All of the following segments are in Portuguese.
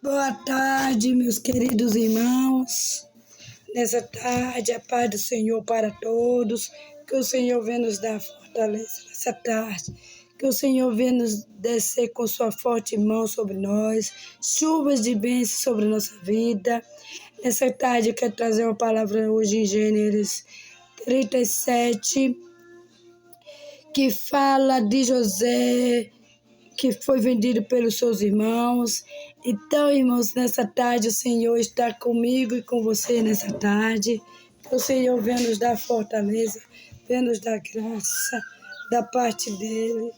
Boa tarde, meus queridos irmãos. Nessa tarde, a paz do Senhor para todos. Que o Senhor venha nos dar fortaleza nessa tarde. Que o Senhor venha nos descer com sua forte mão sobre nós. Chuvas de bênção sobre a nossa vida. Nessa tarde, eu quero trazer uma palavra hoje em Gênesis 37, que fala de José, que foi vendido pelos seus irmãos. Então, irmãos, nessa tarde o Senhor está comigo e com você nessa tarde. Que o Senhor venha nos dar fortaleza, venha nos dar graça da parte dEle,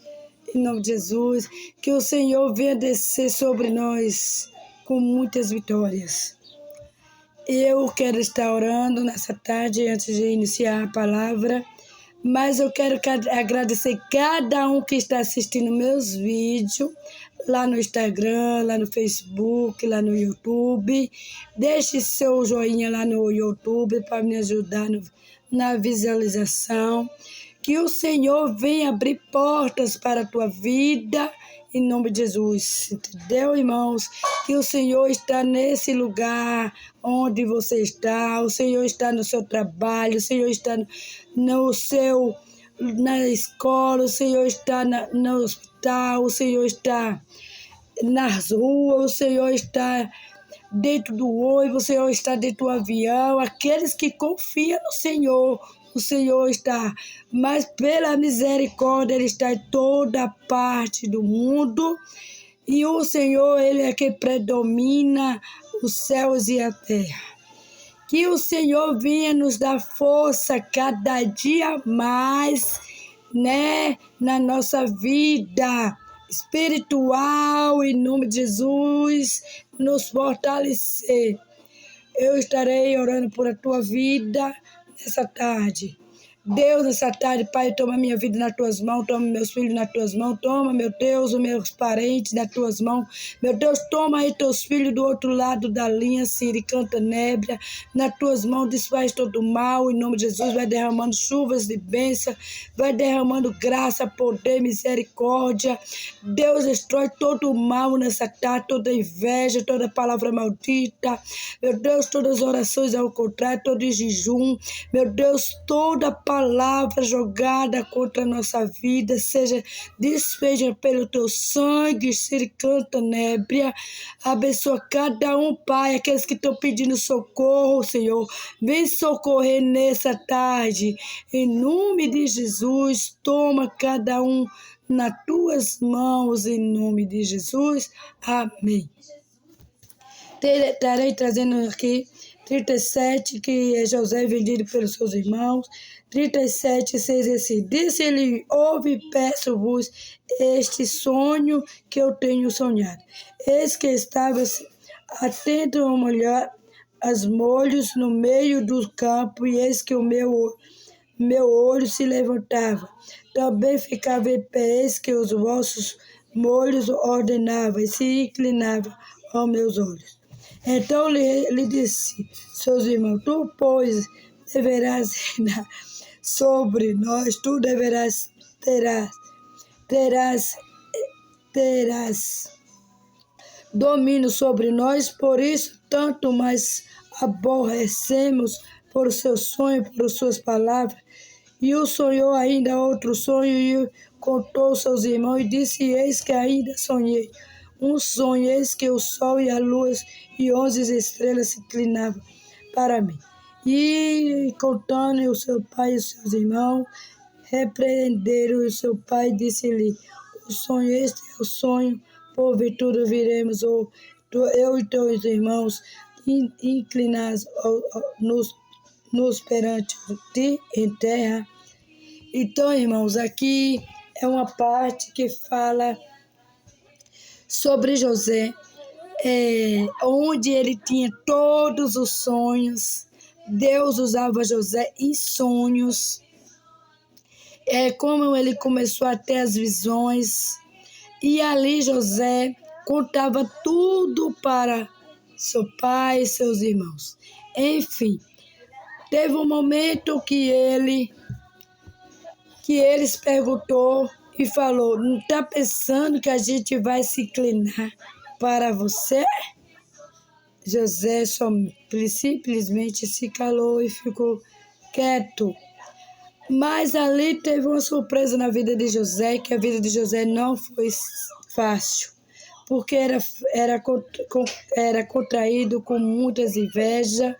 em nome de Jesus. Que o Senhor venha descer sobre nós com muitas vitórias. Eu quero estar orando nessa tarde antes de iniciar a palavra. Mas eu quero agradecer cada um que está assistindo meus vídeos lá no Instagram, lá no Facebook, lá no YouTube. Deixe seu joinha lá no YouTube para me ajudar na visualização. Que o Senhor venha abrir portas para a tua vida, em nome de Jesus, entendeu, irmãos? Que o Senhor está nesse lugar onde você está, o Senhor está no seu trabalho, o Senhor está na escola, o Senhor está no hospital, o Senhor está nas ruas, o Senhor está dentro do ônibus, o Senhor está dentro do avião. Aqueles que confiam no Senhor, o Senhor está, mas pela misericórdia Ele está em toda parte do mundo, e o Senhor, Ele é quem predomina os céus e a terra. Que o Senhor venha nos dar força cada dia mais, na nossa vida espiritual, em nome de Jesus, nos fortalecer. Eu estarei orando por a tua vida nessa tarde. Deus, nessa tarde, Pai, toma minha vida nas tuas mãos, toma meus filhos nas tuas mãos, toma, meu Deus, os meus parentes nas tuas mãos. Meu Deus, toma aí teus filhos do outro lado da linha, Siricanta Nébria, nas tuas mãos, desfaz todo mal, em nome de Jesus, vai derramando chuvas de bênção, vai derramando graça, poder, misericórdia. Deus, destrói todo o mal nessa tarde, toda inveja, toda palavra maldita. Meu Deus, todas as orações ao contrário, todo jejum. Meu Deus, toda palavra jogada contra a nossa vida seja desfeita pelo teu sangue, Siricanta Nébria. Abençoa cada um, Pai, aqueles que estão pedindo socorro, Senhor. Vem socorrer nessa tarde. Em nome de Jesus, toma cada um nas tuas mãos, em nome de Jesus. Amém. Estarei trazendo aqui 37, que é José vendido pelos seus irmãos. 37, 6 assim. Disse-lhe: ouve, peço-vos este sonho que eu tenho sonhado. Eis que estava atento a olhar as molhos no meio do campo, e eis que o meu olho se levantava. Também ficava em pé, eis que os vossos molhos ordenavam e se inclinavam aos meus olhos. Então lhe disse, seus irmãos: tu, pois, deverás reinar sobre nós, tu terás domínio sobre nós, por isso tanto mais aborrecemos por seu sonho, por suas palavras. E o sonhou ainda outro sonho, e contou aos seus irmãos, e disse: eis que ainda sonhei um sonho, eis que o sol e a lua e 11 estrelas se inclinavam para mim. E contando o seu pai e os seus irmãos, repreenderam o seu pai, e disse-lhe: o sonho, este é o sonho, porventura viremos, ou eu e teus irmãos, inclinados nos perante ti em terra. Então, irmãos, aqui é uma parte que fala sobre José, onde ele tinha todos os sonhos. Deus usava José em sonhos. Como ele começou a ter as visões. E ali José contava tudo para seu pai e seus irmãos. Enfim, teve um momento que eles perguntou e falou: não está pensando que a gente vai se inclinar para você? José simplesmente se calou e ficou quieto. Mas ali teve uma surpresa na vida de José, que a vida de José não foi fácil, porque era contraído com muitas invejas,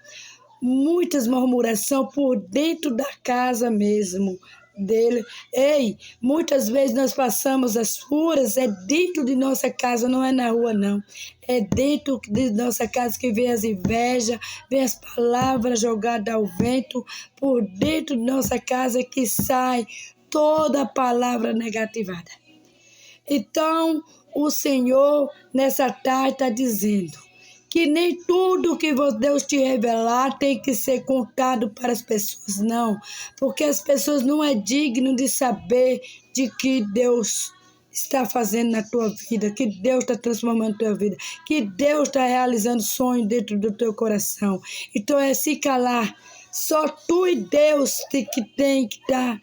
muitas murmurações por dentro da casa mesmo dele. Ei, muitas vezes nós passamos as furas, é dentro de nossa casa, não é na rua não. É dentro de nossa casa que vem as invejas, vem as palavras jogadas ao vento, por dentro de nossa casa que sai toda palavra negativada. Então, o Senhor, nessa tarde, está dizendo que nem tudo que Deus te revelar tem que ser contado para as pessoas, não. Porque as pessoas não é digno de saber de que Deus está fazendo na tua vida, que Deus está transformando a tua vida, que Deus está realizando sonho dentro do teu coração. Então é se calar. Só tu e Deus que tem que estar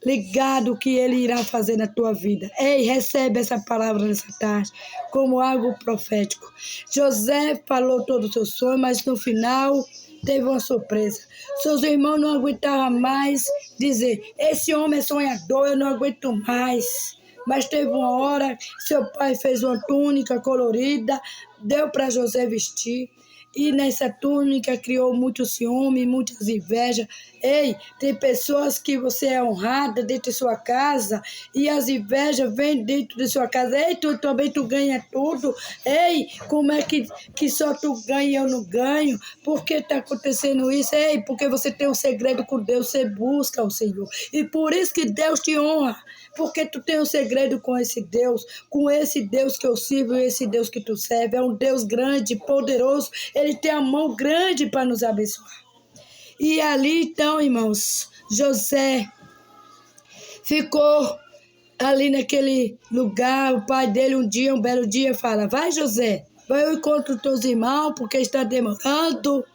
ligado o que Ele irá fazer na tua vida. Ei, recebe essa palavra nessa tarde como algo profético. José falou todo o seu sonho, mas no final teve uma surpresa. Seus irmãos não aguentavam mais dizer, esse homem é sonhador, eu não aguento mais. Mas teve uma hora, seu pai fez uma túnica colorida, deu para José vestir. E nessa túnica criou muito ciúme, muitas invejas. Ei, tem pessoas que você é honrada dentro de sua casa e as invejas vêm dentro de sua casa. Ei, tu também tu ganha tudo. Ei, como é que só tu ganha e eu não ganho? Por que está acontecendo isso? Ei, porque você tem um segredo com Deus, você busca o Senhor. E por isso que Deus te honra. Porque tu tem um segredo com esse Deus que eu sirvo e esse Deus que tu serve. É um Deus grande, poderoso. Ele tem a mão grande para nos abençoar. E ali então, irmãos, José ficou ali naquele lugar. O pai dele um belo dia, fala, vai José, vai ao encontro dos teus irmãos, porque está demorando.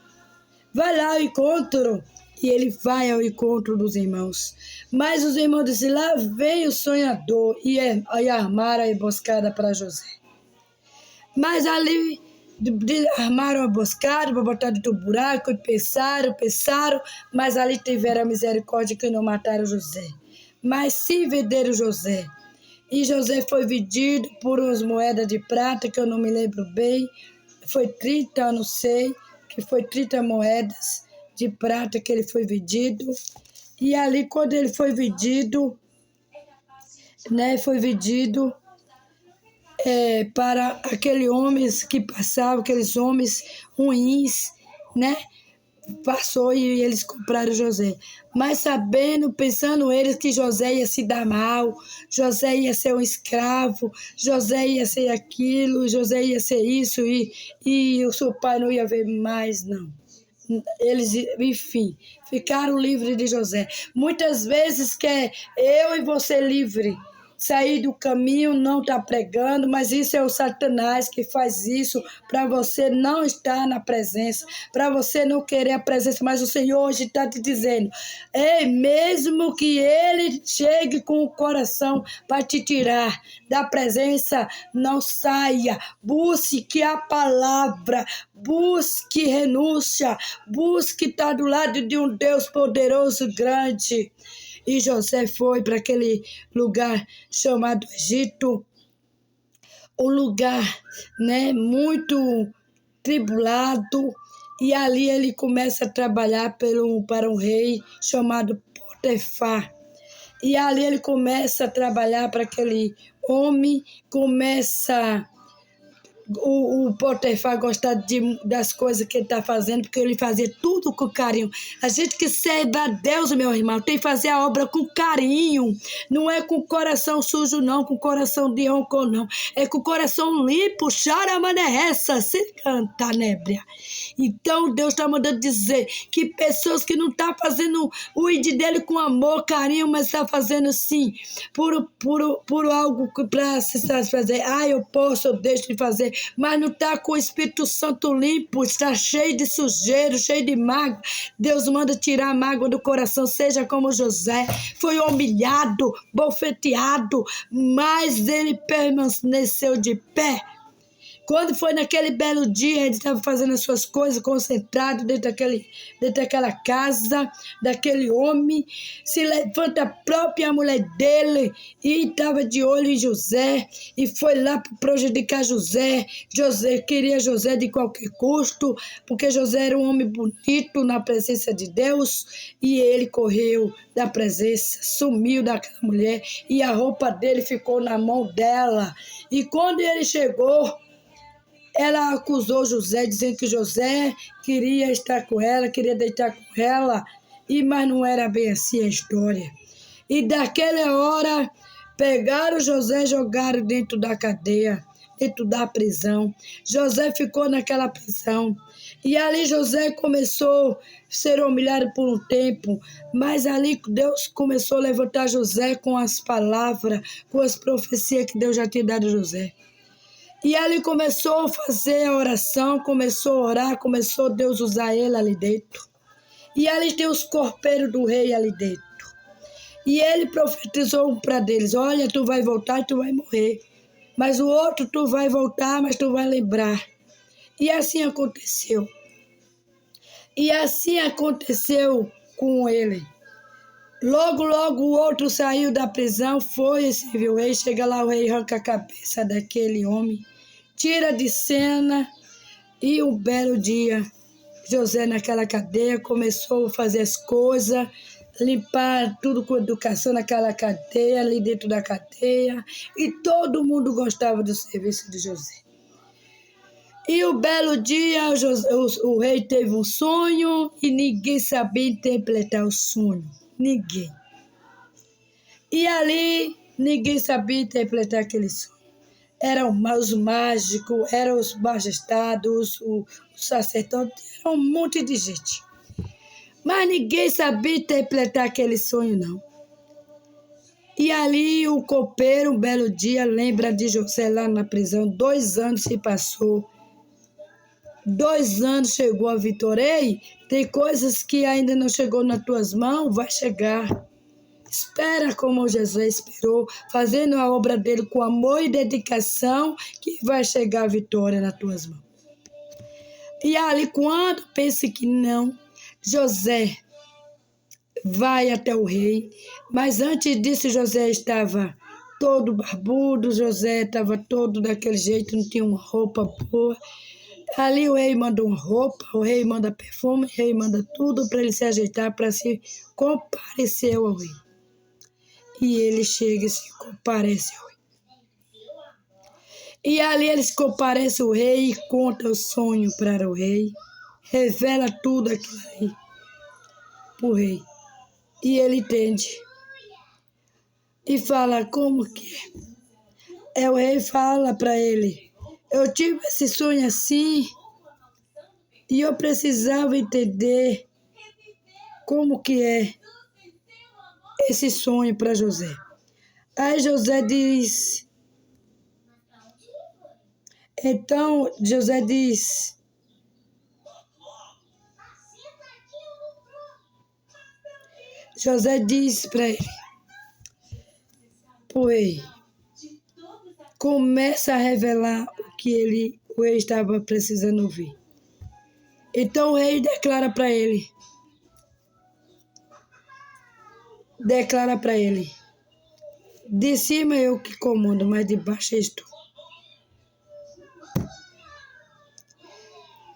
Vai lá ao encontro. E ele vai ao encontro dos irmãos. Mas os irmãos disseram, lá vem o sonhador, e armaram a emboscada para José. Mas ali armaram a emboscada para botar dentro do buraco, e pensaram, mas ali tiveram a misericórdia que não mataram José. Mas se venderam José. E José foi vendido por umas moedas de prata, que eu não me lembro bem, foi 30, eu não sei, que foi 30 moedas de prata que ele foi vendido. E ali, quando ele foi vendido, né, para aqueles homens que passavam, aqueles homens ruins, né, passou e eles compraram José. Mas sabendo, pensando eles que José ia se dar mal, José ia ser um escravo, José ia ser aquilo, José ia ser isso, e o seu pai não ia ver mais, não. Eles, enfim, ficaram livres de José. Muitas vezes quer eu e você livre, sair do caminho, não está pregando, mas isso é o Satanás que faz isso para você não estar na presença, para você não querer a presença, mas o Senhor hoje está te dizendo, ei, mesmo que ele chegue com o coração para te tirar da presença, não saia, busque a palavra, busque renúncia, busque estar do lado de um Deus poderoso, grande. E José foi para aquele lugar chamado Egito, um lugar, né, muito tribulado, e ali ele começa a trabalhar para um rei chamado Potifar. E ali ele começa a trabalhar para aquele homem, o Potifar gostar das coisas que ele está fazendo, porque ele fazia tudo com carinho. A gente que serve a Deus, meu irmão, tem que fazer a obra com carinho. Não é com o coração sujo, não, com o coração de rancor, não. É com o coração limpo, charamanessa, se canta, nébria. Então, Deus está mandando dizer que pessoas que não estão fazendo o ID dele com amor, carinho, mas está fazendo assim, por algo para se fazer. Eu posso, eu deixo de fazer. Mas não está com o Espírito Santo limpo, está cheio de sujeira, cheio de mágoa. Deus manda tirar a mágoa do coração, seja como José, foi humilhado, bofeteado, mas ele permaneceu de pé. Quando foi naquele belo dia, ele estava fazendo as suas coisas, concentrado dentro daquela casa, daquele homem, se levanta a própria mulher dele e estava de olho em José e foi lá para prejudicar José. José queria José de qualquer custo, porque José era um homem bonito na presença de Deus e ele correu da presença, sumiu daquela mulher e a roupa dele ficou na mão dela. E quando ele chegou, ela acusou José, dizendo que José queria estar com ela, queria deitar com ela, mas não era bem assim a história. E daquela hora, pegaram José e jogaram dentro da cadeia, dentro da prisão. José ficou naquela prisão. E ali José começou a ser humilhado por um tempo, mas ali Deus começou a levantar José com as palavras, com as profecias que Deus já tinha dado a José. E ali começou a fazer a oração, começou a orar, começou Deus usar ele ali dentro. E ali tem os copeiros do rei ali dentro. E ele profetizou para deles, olha, tu vai voltar e tu vai morrer. Mas o outro tu vai voltar, mas tu vai lembrar. E assim aconteceu. E assim aconteceu com ele. Logo o outro saiu da prisão, foi e serviu o rei. Chega lá, o rei arranca a cabeça daquele homem, tira de cena e um belo dia, José naquela cadeia começou a fazer as coisas, limpar tudo com educação naquela cadeia, ali dentro da cadeia, e todo mundo gostava do serviço de José. E o belo dia, o rei teve um sonho e ninguém sabia interpretar o sonho. Ninguém. E ali, ninguém sabia interpretar aquele sonho. Eram os mágicos, eram os majestados, os sacerdotes, era um monte de gente. Mas ninguém sabia interpretar aquele sonho, não. E ali o copeiro, um belo dia, lembra de José lá na prisão. 2 anos se passou. 2 anos chegou a vitória. Ei, tem coisas que ainda não chegou nas tuas mãos, vai chegar. Espera como Jesus esperou, fazendo a obra dele com amor e dedicação, que vai chegar a vitória nas tuas mãos. E ali, quando pensa que não, José vai até o rei, mas antes disso José estava todo barbudo, José estava todo daquele jeito, não tinha uma roupa boa. Ali o rei manda uma roupa, o rei manda perfume, o rei manda tudo para ele se ajeitar, para se comparecer ao rei. E ele chega e se comparece ao rei. E ali eles comparecem ao rei e conta o sonho para o rei, revela tudo aquilo ali para o rei. E ele entende. E fala, como que é? O rei fala para ele, eu tive esse sonho assim e eu precisava entender como que é esse sonho para José. Aí José diz, José diz para ele, o rei, começa a revelar o que o rei estava precisando ouvir. Então o rei declara para ele, de cima eu que comando, mas de baixo és tu.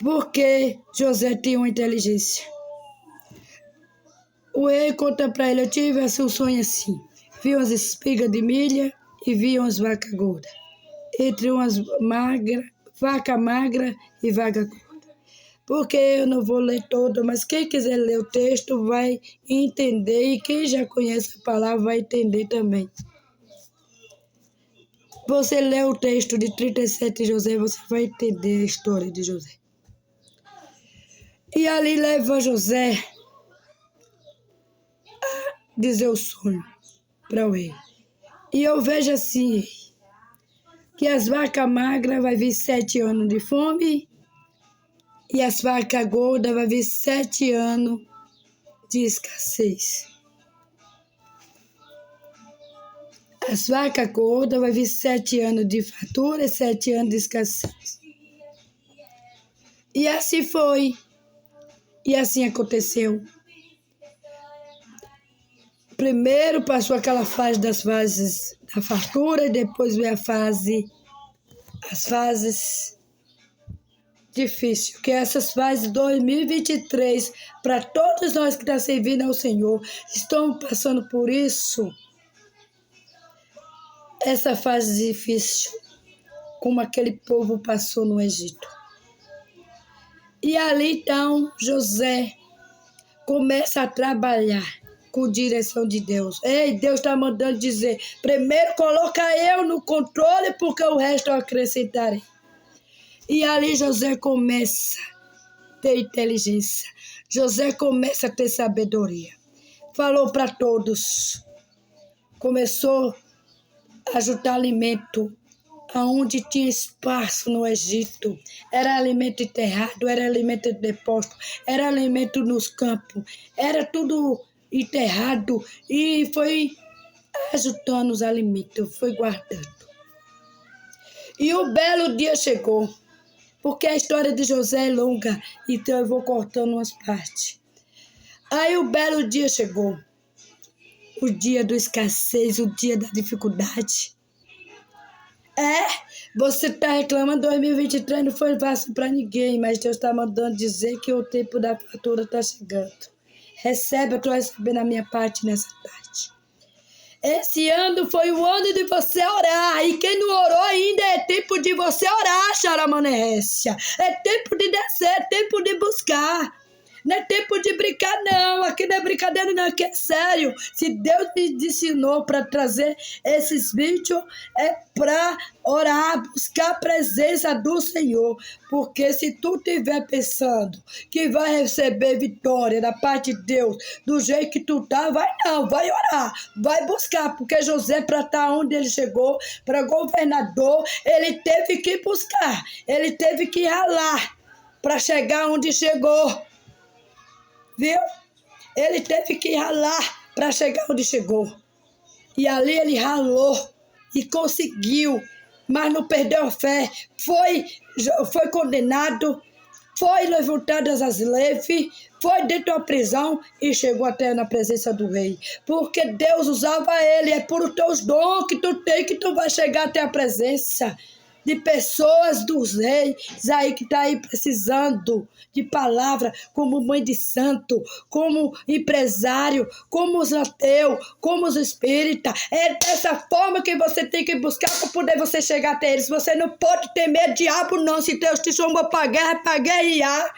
Porque José tinha uma inteligência. O rei conta para ele, eu tive um sonho assim, vi umas espigas de milha e vi umas vacas gordas, entre umas vaca magra e vaca gorda. Porque eu não vou ler todo, mas quem quiser ler o texto vai entender, e quem já conhece a palavra vai entender também. Você lê o texto de 37 de José, você vai entender a história de José. E ali leva José a dizer o sonho para o rei. E eu vejo assim, que as vacas magras vai vir 7 anos de fome, e as vacas gordas vai vir 7 anos de escassez. As vacas gordas vai vir 7 anos de fartura e 7 anos de escassez. E assim foi. E assim aconteceu. Primeiro passou aquela fase das fases da fartura, e depois veio as fases difíceis. Que essas fases 2023, para todos nós que estão servindo ao Senhor, estamos passando por isso. Essa fase difícil, como aquele povo passou no Egito. E ali então José começa a trabalhar com direção de Deus. Ei, Deus está mandando dizer, primeiro coloca eu no controle, porque o resto eu acrescentarei. E ali José começa a ter inteligência. José começa a ter sabedoria. Falou para todos. Começou a juntar alimento aonde tinha espaço no Egito. Era alimento enterrado, era alimento de depósito, era alimento nos campos, era tudo enterrado e foi ajuntando os alimentos, foi guardando. E o belo dia chegou, porque a história de José é longa, então eu vou cortando umas partes. Aí o belo dia chegou, o dia da escassez, o dia da dificuldade. Você está reclamando, 2023 não foi fácil para ninguém, mas Deus está mandando dizer que o tempo da fartura está chegando. Recebe, eu estou recebendo a minha parte nessa tarde. Esse ano foi o ano de você orar, e quem não orou ainda é tempo de você orar, Xaramanécia. É tempo de descer, é tempo de buscar. Não é tempo de brincar, não. Aqui não é brincadeira, não. Aqui é sério. Se Deus me ensinou para trazer esses vídeos, é para orar, buscar a presença do Senhor. Porque se tu estiver pensando que vai receber vitória da parte de Deus, do jeito que tu tá, vai não. Vai orar, vai buscar. Porque José, para estar onde ele chegou, para governador, ele teve que buscar. Ele teve que ralar para chegar onde chegou. Viu? Ele teve que ralar para chegar onde chegou. E ali ele ralou e conseguiu, mas não perdeu a fé. Foi condenado, foi levantado as leves, foi dentro da prisão e chegou até na presença do rei. Porque Deus usava ele, é por os teus dons que tu tem que tu vai chegar até a presença de pessoas dos reis aí que está aí precisando de palavra, como mãe de santo, como empresário, como os ateus, como os espíritas. É dessa forma que você tem que buscar para poder você chegar até eles. Você não pode ter medo de diabo, não. Se Deus te chamou para guerra, é para guerrear.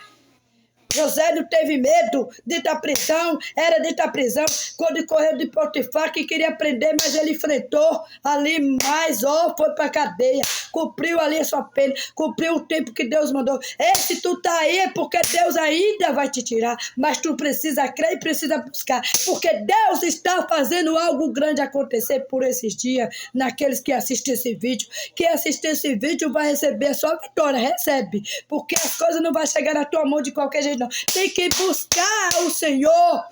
José não teve medo dentro da prisão, era dentro da prisão, quando correu de Potifar, que queria prender, mas ele enfrentou ali mais, foi para a cadeia, cumpriu ali a sua pena, cumpriu o tempo que Deus mandou. Se tu tá aí é porque Deus ainda vai te tirar, mas tu precisa crer e precisa buscar, porque Deus está fazendo algo grande acontecer por esses dias, naqueles que assistem esse vídeo. Quem assistir esse vídeo vai receber a sua vitória, recebe, porque as coisas não vão chegar na tua mão de qualquer jeito, não. Tem que buscar o Senhor.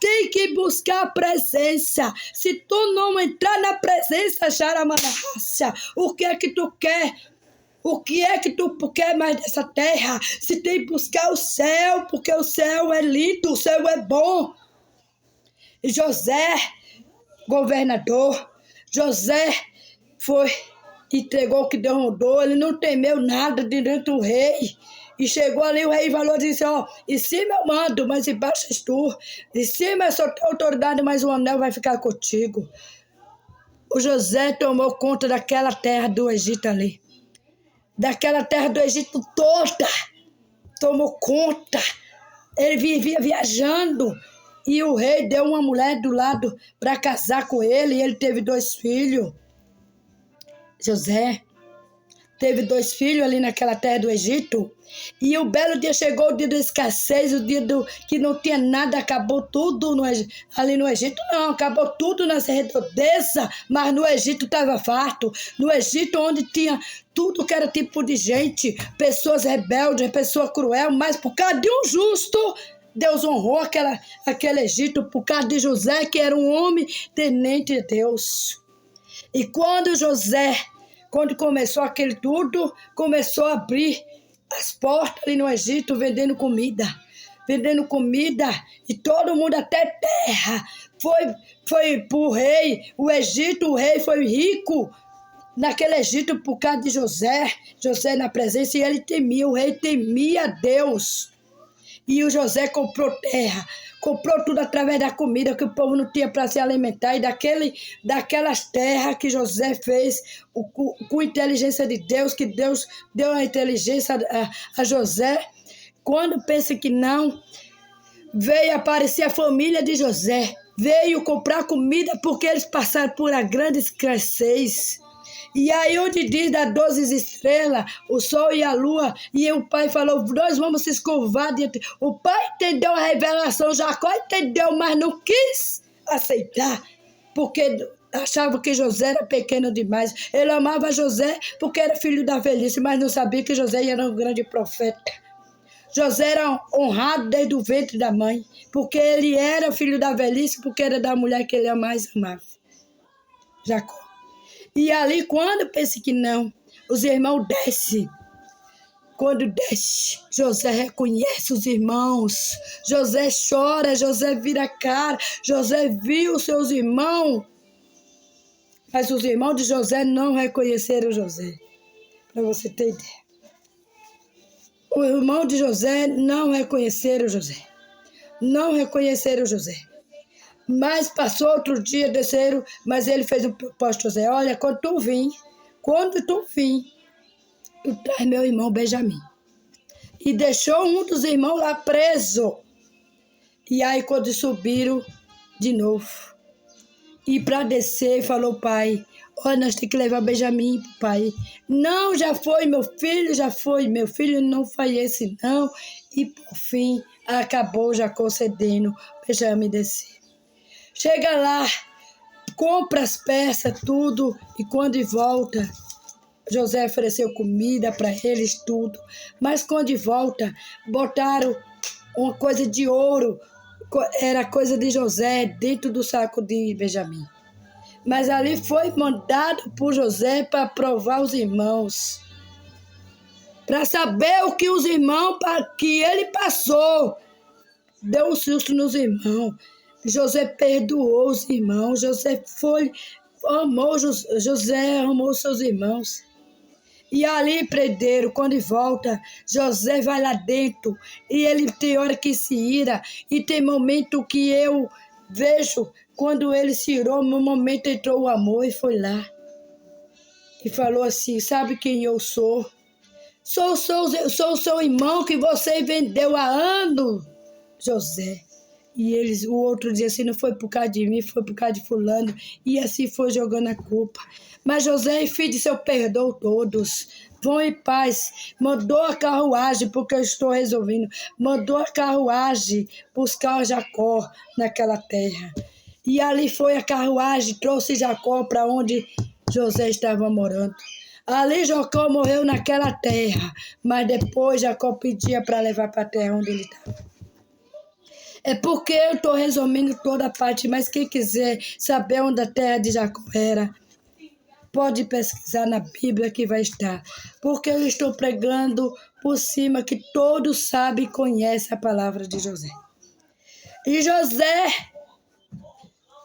Tem que buscar a presença. Se tu não entrar na presença, Xaramanahássia, o que é que tu quer? O que é que tu quer mais dessa terra? Se tem que buscar o céu, porque o céu é lindo, o céu é bom. E José, governador, José entregou o que Deus mandou, ele não temeu nada diante do rei. E chegou ali, o rei falou, disse, em cima eu mando, mas embaixo és tu. Em cima eu só tenho autoridade, mas o anel vai ficar contigo. O José tomou conta daquela terra do Egito ali. Daquela terra do Egito toda. Tomou conta. Ele vivia viajando. E o rei deu uma mulher do lado para casar com ele. E ele teve 2 filhos. José teve 2 filhos ali naquela terra do Egito. E o belo dia chegou, o dia da escassez, o dia que não tinha nada, acabou tudo ali no Egito. Não, acabou tudo nas redondezas, mas no Egito estava farto. No Egito, onde tinha tudo que era tipo de gente, pessoas rebeldes, pessoa cruel, mas por causa de um justo, Deus honrou aquele Egito, por causa de José, que era um homem temente de Deus. E quando começou aquele tudo, começou a abrir as portas ali no Egito vendendo comida, e todo mundo até terra foi pro rei. O Egito, o rei foi rico naquele Egito por causa de José na presença, e ele temia, o rei temia Deus. E o José comprou terra, comprou tudo através da comida que o povo não tinha para se alimentar, e daquelas terras que José fez com inteligência de Deus, que Deus deu a inteligência a José. Quando pensa que não, veio aparecer a família de José, veio comprar comida porque eles passaram por uma grande escassez. E aí onde diz das 12 estrelas, o sol e a lua, e o pai falou, nós vamos se escovar. O pai entendeu a revelação, Jacó entendeu, mas não quis aceitar, porque achava que José era pequeno demais. Ele amava José porque era filho da velhice, mas não sabia que José era um grande profeta. José era honrado desde o ventre da mãe, porque ele era filho da velhice, porque era da mulher que ele mais amava, Jacó. E ali, quando pensa que não, os irmãos descem. Quando desce, José reconhece os irmãos. José chora, José vira a cara. José viu os seus irmãos. Mas os irmãos de José não reconheceram José. Para você ter ideia. Os irmãos de José não reconheceram José. Não reconheceram José. Mas passou outro dia, desceram, mas ele fez um propósito, José, olha, quando tu vir, tu traz meu irmão Benjamim. E deixou um dos irmãos lá preso. E aí quando subiram de novo, e para descer, falou o pai, olha, nós temos que levar Benjamim pro pai. Não, já foi, meu filho não faz esse não. E por fim, acabou já concedendo Benjamim descer. Chega lá, compra as peças, tudo, e quando volta, José ofereceu comida para eles, tudo. Mas quando volta, botaram uma coisa de ouro, era coisa de José, dentro do saco de Benjamim. Mas ali foi mandado por José para provar os irmãos, para saber o que os irmãos, que ele passou. Deu um susto nos irmãos. José perdoou os irmãos, José amou seus irmãos. E ali prenderam, quando volta, José vai lá dentro, e ele tem hora que se ira, e tem momento que eu vejo, quando ele se irou, no momento entrou o amor e foi lá. E falou assim, sabe quem eu sou? Sou o seu irmão que você vendeu há anos, José. E eles, o outro dia assim, não foi por causa de mim, foi por causa de fulano. E assim foi jogando a culpa. Mas José e filho disse, eu perdoo todos. Vão em paz. Mandou a carruagem, porque eu estou resolvendo. Mandou a carruagem buscar Jacó naquela terra. E ali foi a carruagem, trouxe Jacó para onde José estava morando. Ali Jacó morreu naquela terra. Mas depois Jacó pedia para levar para a terra onde ele estava. É porque eu estou resumindo toda a parte, mas quem quiser saber onde a terra de Jacó era, pode pesquisar na Bíblia que vai estar. Porque eu estou pregando por cima que todos sabem e conhecem a palavra de José. E José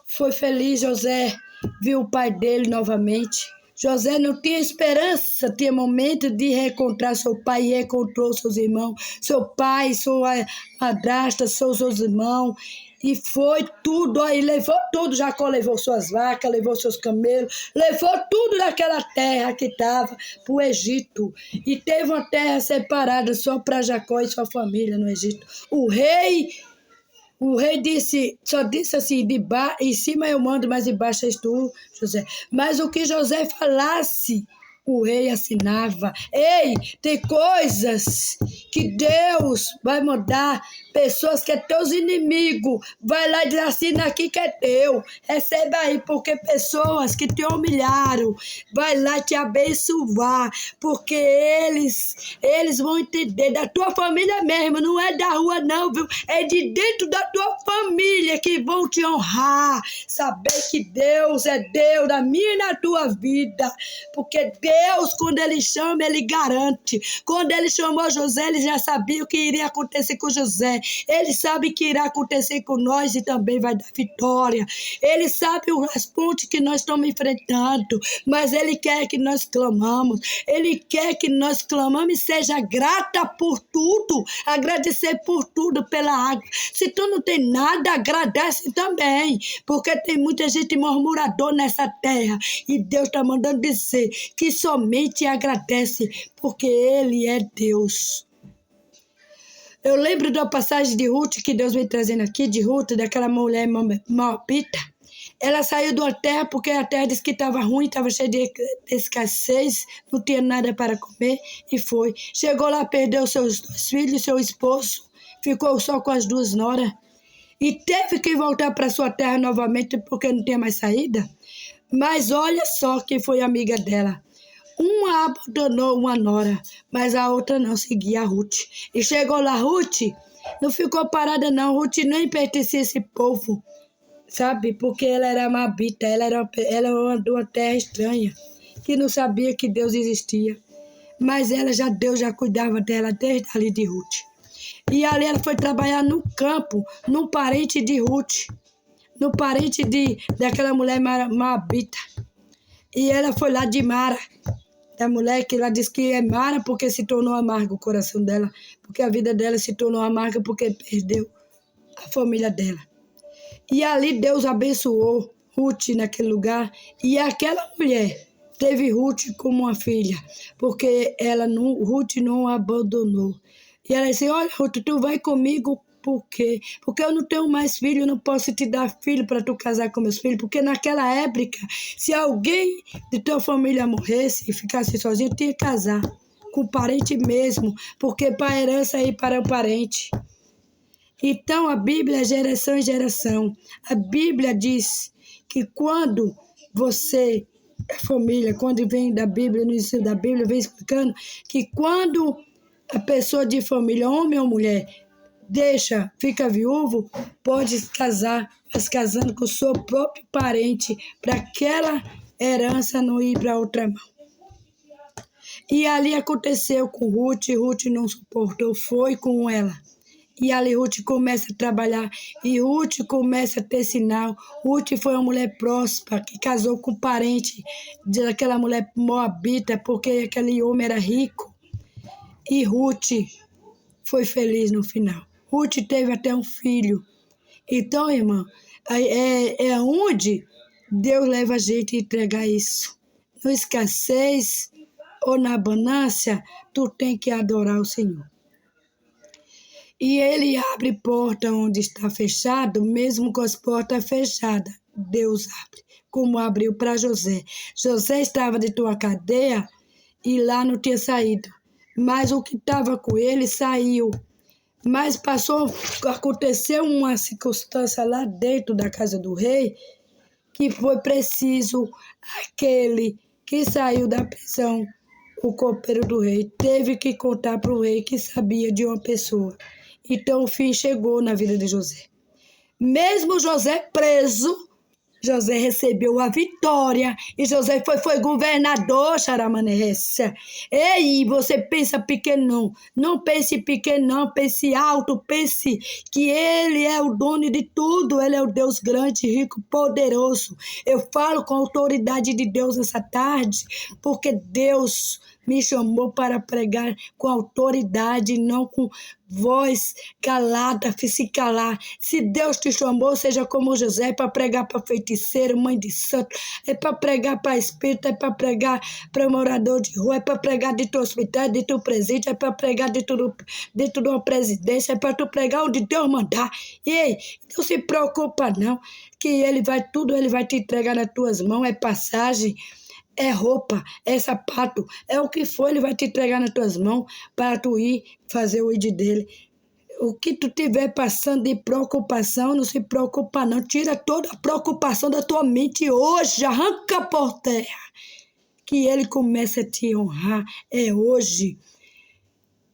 foi feliz, José viu o pai dele novamente. José não tinha esperança, tinha momento de reencontrar seu pai, e reencontrou seus irmãos, seu pai, sua madrasta, seus irmãos, e foi tudo, aí levou tudo. Jacó levou suas vacas, levou seus camelos, levou tudo daquela terra que estava para o Egito, e teve uma terra separada só para Jacó e sua família no Egito. O rei só disse assim, em cima eu mando, mas embaixo és tu, José. Mas o que José falasse, o rei assinava. Ei, tem coisas que Deus vai mandar pessoas que é teus inimigos. Vai lá e diz assim, aqui que é teu. Receba aí, porque pessoas que te humilharam, vai lá te abençoar, porque eles vão entender da tua família mesmo, não é da rua não, viu? É de dentro da tua família que vão te honrar. Saber que Deus é Deus na minha e na tua vida, porque Deus, quando Ele chama, Ele garante. Quando Ele chamou José, Ele já sabia o que iria acontecer com José. Ele sabe que irá acontecer com nós e também vai dar vitória. Ele sabe as pontes que nós estamos enfrentando, mas Ele quer que nós clamamos. Ele quer que nós clamamos e seja grata por tudo, agradecer por tudo pela água. Se tu não tem nada, agradece também, porque tem muita gente murmurador nessa terra e Deus está mandando dizer que somente agradece, porque Ele é Deus. Eu lembro da passagem de Ruth, que Deus vem trazendo aqui, de Ruth, daquela mulher moabita. Ela saiu da terra porque a terra disse que estava ruim, estava cheia de escassez, não tinha nada para comer, e foi. Chegou lá, perdeu seus 2 filhos, seu esposo, ficou só com as 2 noras, e teve que voltar para sua terra novamente porque não tinha mais saída. Mas olha só quem foi amiga dela. Uma abandonou uma nora, mas a outra não, seguia a Ruth. E chegou lá, Ruth não ficou parada não, Ruth nem pertencia a esse povo, sabe? Porque ela era moabita, ela era de uma terra estranha, que não sabia que Deus existia. Mas Deus já cuidava dela desde ali de Ruth. E ali ela foi trabalhar no campo, num parente de Ruth, no parente daquela mulher moabita. E ela foi lá de Mara, da mulher que ela disse que é Mara porque se tornou amargo o coração dela, porque a vida dela se tornou amarga porque perdeu a família dela. E ali Deus abençoou Ruth naquele lugar, e aquela mulher teve Ruth como uma filha, porque Ruth não a abandonou. E ela disse, olha Ruth, tu vai comigo. Por quê? Porque eu não tenho mais filho, eu não posso te dar filho para tu casar com meus filhos, porque naquela época, se alguém de tua família morresse e ficasse sozinho, tinha que casar com o parente mesmo, porque para a herança é ir para o parente. Então a Bíblia é geração em geração. A Bíblia diz que quando você é família, quando vem da Bíblia, no ensino da Bíblia, vem explicando que quando a pessoa de família, homem ou mulher, fica viúvo, pode casar, mas casando com o seu próprio parente, para aquela herança não ir para outra mão. E ali aconteceu com Ruth, Ruth não suportou, foi com ela. E ali Ruth começa a trabalhar, e Ruth começa a ter sinal. Ruth foi uma mulher próspera, que casou com o parente daquela mulher moabita, porque aquele homem era rico. E Ruth foi feliz no final. Ruth teve até um filho. Então, irmã, é onde Deus leva a gente a entregar isso. Na escassez ou na abundância, tu tem que adorar o Senhor. E Ele abre porta onde está fechado, mesmo com as portas fechadas. Deus abre, como abriu para José. José estava de tua cadeia e lá não tinha saído. Mas o que estava com ele saiu. Mas aconteceu uma circunstância lá dentro da casa do rei, que foi preciso aquele que saiu da prisão, o copeiro do rei, teve que contar para o rei que sabia de uma pessoa. Então o fim chegou na vida de José. Mesmo José preso, José recebeu a vitória e José foi governador, Xaramanessa. Ei, você pensa pequeno, não pense pequeno, não, pense alto, pense que Ele é o dono de tudo, Ele é o Deus grande, rico, poderoso. Eu falo com a autoridade de Deus essa tarde, porque Deus me chamou para pregar com autoridade, não com voz calada, se calar. Se Deus te chamou, seja como José, é para pregar para feiticeiro, mãe de santo, é para pregar para espírito, é para pregar para morador de rua, é para pregar dentro do hospital, dentro do presídio, é para pregar dentro de uma presidência, é para tu pregar onde Deus mandar. E ei, não se preocupa não, que Ele vai te entregar nas tuas mãos, é passagem. é roupa, é sapato, é o que for, ele vai te entregar nas tuas mãos para tu ir fazer o ID dele. O que tu tiver passando de preocupação, não se preocupa não. Tira toda a preocupação da tua mente hoje, arranca por terra. Que ele comece a te honrar. É hoje.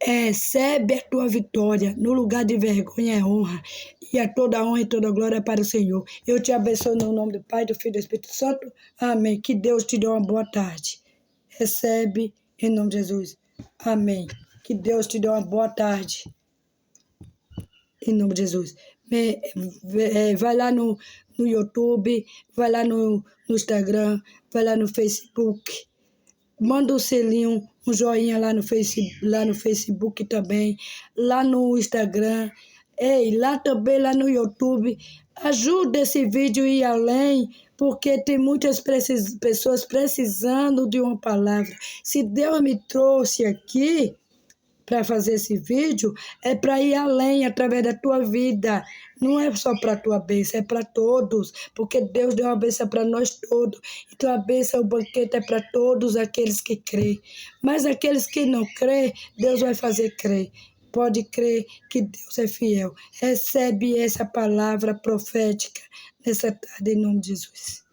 Recebe a tua vitória. No lugar de vergonha é honra. E a toda honra e toda glória para o Senhor. Eu te abençoo no nome do Pai, do Filho e do Espírito Santo. Amém. Que Deus te dê uma boa tarde. Recebe em nome de Jesus. Amém. Que Deus te dê uma boa tarde. Em nome de Jesus. Vai lá no YouTube, vai lá no Instagram, vai lá no Facebook. Manda um selinho, um joinha lá no Facebook também, lá no Instagram. Lá também, lá no YouTube. Ajuda esse vídeo a ir além, porque tem muitas pessoas precisando de uma palavra. Se Deus me trouxe aqui para fazer esse vídeo, é para ir além através da tua vida. Não é só para a tua bênção, é para todos, porque Deus deu uma bênção para nós todos. Então a bênção, o banquete é para todos aqueles que creem. Mas aqueles que não creem, Deus vai fazer crer. Pode crer que Deus é fiel. Recebe essa palavra profética nessa tarde, em nome de Jesus.